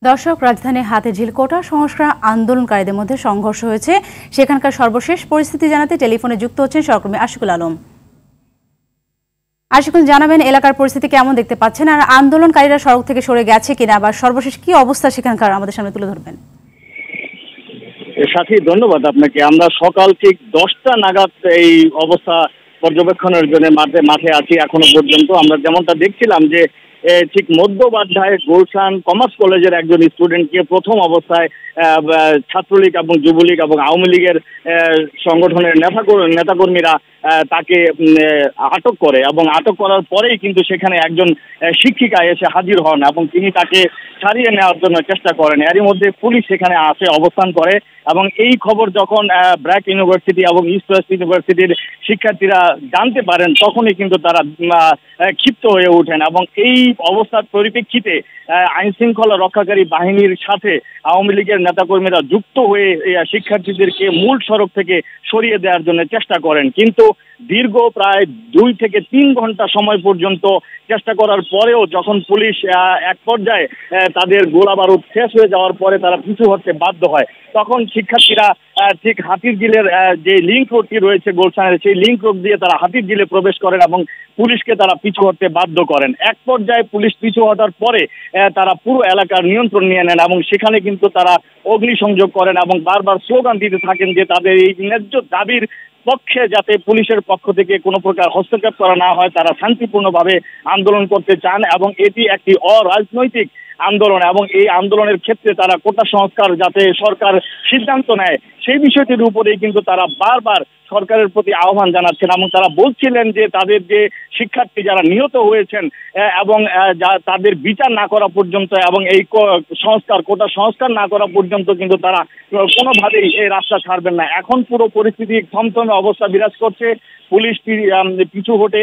দর্শক, রাজধানী হাতিরঝিল কোটা সংস্কার আন্দোলনকারীদের মধ্যে সংঘর্ষ হয়েছে। সেখানকার সর্বশেষ পরিস্থিতি জানাতে টেলিফোনে যুক্ত হচ্ছেন সহকর্মী আশিকুল আলম। আশিকুল, জানাবেন এলাকার পরিস্থিতি কেমন দেখতে পাচ্ছেন, আর আন্দোলনকারীরা সড়ক থেকে সরে গেছে কিনা, বা সর্বশেষ কি অবস্থা সেখানকার আমাদের সামনে তুলে ধরবেন। সাথী, ধন্যবাদ আপনাকে। আমরা সকাল ঠিক 10টা নাগাদ এই অবস্থা পর্যবেক্ষণের জন্য মাঠে আছি। এখনো পর্যন্ত আমরা যেমনটা দেখছিলাম যে ঠিক মধ্যবাড্ডায় গুলশান কমার্স কলেজের একজন স্টুডেন্টকে প্রথম অবস্থায় ছাত্রলীগ এবং যুবলীগ এবং আওয়ামী লীগের সংগঠনের নেতাকর্মীরা তাকে আটক করে, এবং আটক করার পরেই কিন্তু সেখানে একজন শিক্ষিকা এসে হাজির হন এবং তিনি তাকে ছাড়িয়ে নেওয়ার জন্য চেষ্টা করেন। এরই মধ্যে পুলিশ সেখানে আসে, অবস্থান করে, এবং এই খবর যখন ব্র্যাক ইউনিভার্সিটি এবং ইস্ট ওয়েস্ট ইউনিভার্সিটির শিক্ষার্থীরা জানতে পারেন, তখনই কিন্তু তারা ক্ষিপ্ত হয়ে ওঠেন, এবং এই অবস্থার পরিপ্রেক্ষিতে আইন শৃঙ্খলা রক্ষাকারী বাহিনীর সাথে আওয়ামী লীগের নেতাকর্মীরা যুক্ত হয়ে শিক্ষার্থীদেরকে মূল সড়ক থেকে সরিয়ে দেওয়ার জন্য চেষ্টা করেন। কিন্তু দীর্ঘ প্রায় 2 থেকে 3 ঘন্টা সময় পর্যন্ত চেষ্টা করার পরেও যখন পুলিশ এক পর্যায়ে তাদের গোলা বারুদ শেষ হয়ে যাওয়ার পরে তারা পিছু হটতে বাধ্য হয়, তখন শিক্ষার্থীরা ঠিক হাতিরঝিলের যে লিংক রোডটি রয়েছে গুলশানের, সেই লিংক রোড দিয়ে তারা হাতিরঝিলে প্রবেশ করেন এবং পুলিশকে তারা পিছু হটতে বাধ্য করেন। এক পর্যায়ে পুলিশ পিছু হটার পরে তারা পুরো এলাকার নিয়ন্ত্রণ নিয়ে নেন, এবং সেখানে কিন্তু তারা অগ্নিসংযোগ করেন এবং বারবার স্লোগান দিতে থাকেন যে তাদের এই ন্যায্য দাবির পক্ষে যাতে পুলিশের পক্ষ থেকে কোনো প্রকার হস্তক্ষেপ করা না হয়, তারা শান্তিপূর্ণভাবে আন্দোলন করতে চান, এবং এটি একটি অরাজনৈতিক আন্দোলন, এবং এই আন্দোলনের ক্ষেত্রে তারা কোটা সংস্কার যাতে সরকার সিদ্ধান্ত নেয় সেই বিষয়টির উপরেই কিন্তু তারা বারবার সরকারের প্রতি আহ্বান জানাচ্ছেন, এবং তারা বলছিলেন যে তাদের যে শিক্ষার্থী যারা নিহত হয়েছেন এবং তাদের বিচার না করা পর্যন্ত এবং এই কোটা সংস্কার না করা পর্যন্ত কিন্তু তারা কোনোভাবেই এই রাস্তা ছাড়বেন না। এখন পুরো পরিস্থিতি থমথমে অবস্থা বিরাজ করছে। পুলিশ পিছু হটে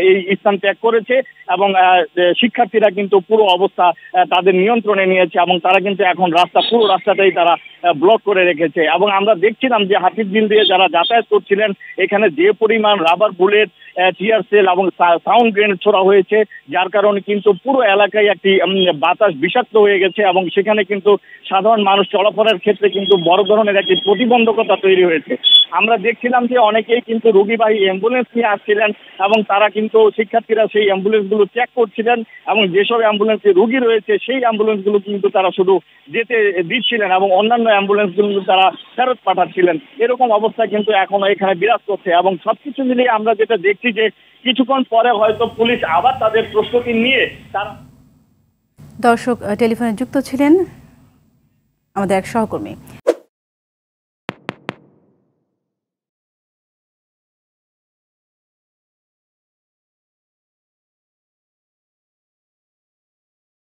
এই স্থান ত্যাগ করেছে, এবং শিক্ষার্থীরা কিন্তু পুরো অবস্থা তাদের নিয়ন্ত্রণে নিয়েছে, এবং তারা কিন্তু এখন পুরো রাস্তাটাই তারা ব্লক করে রেখেছে। এবং আমরা দেখছিলাম যে হাতিরঝিল দিয়ে যারা যাতায়াত করছিলেন, এখানে যে পরিমাণ রাবার বুলেট, টিয়ার সেল এবং সাউন্ড গ্রেনেড ছোড়া হয়েছে, যার কারণে কিন্তু পুরো এলাকায় একটি বাতাস বিষাক্ত হয়ে গেছে, এবং সেখানে কিন্তু সাধারণ মানুষ চলাফেরার ক্ষেত্রে কিন্তু বড় ধরনের একটি প্রতিবন্ধকতা তৈরি হয়েছে। আমরা দেখছিলাম যে অনেকেই কিন্তু রোগীবাহী অ্যাম্বুলেন্স নিয়ে আসছিলেন, এবং তারা কিন্তু শিক্ষার্থীরা সেই অ্যাম্বুলেন্সগুলো চেক করছিলেন, এবং যেসব অ্যাম্বুলেন্সে রোগী রয়েছে সেই অ্যাম্বুলেন্সগুলো কিন্তু তারা শুধু যেতে দিচ্ছিলেন, এবং অন্যান্য অ্যাম্বুলেন্সগুলো তারা ফেরত পাঠাচ্ছিলেন। এরকম অবস্থা কিন্তু এখনো এখানে বিরাজ করছে, এবং সবকিছু মিলিয়ে আমরা যেটা দেখছি যে কিছুক্ষণ পরে হয়তো পুলিশ আবার তাদের প্রস্তুতি নিয়ে তারা। দর্শক, টেলিফোনে যুক্ত ছিলেন আমাদের এক সহকর্মী।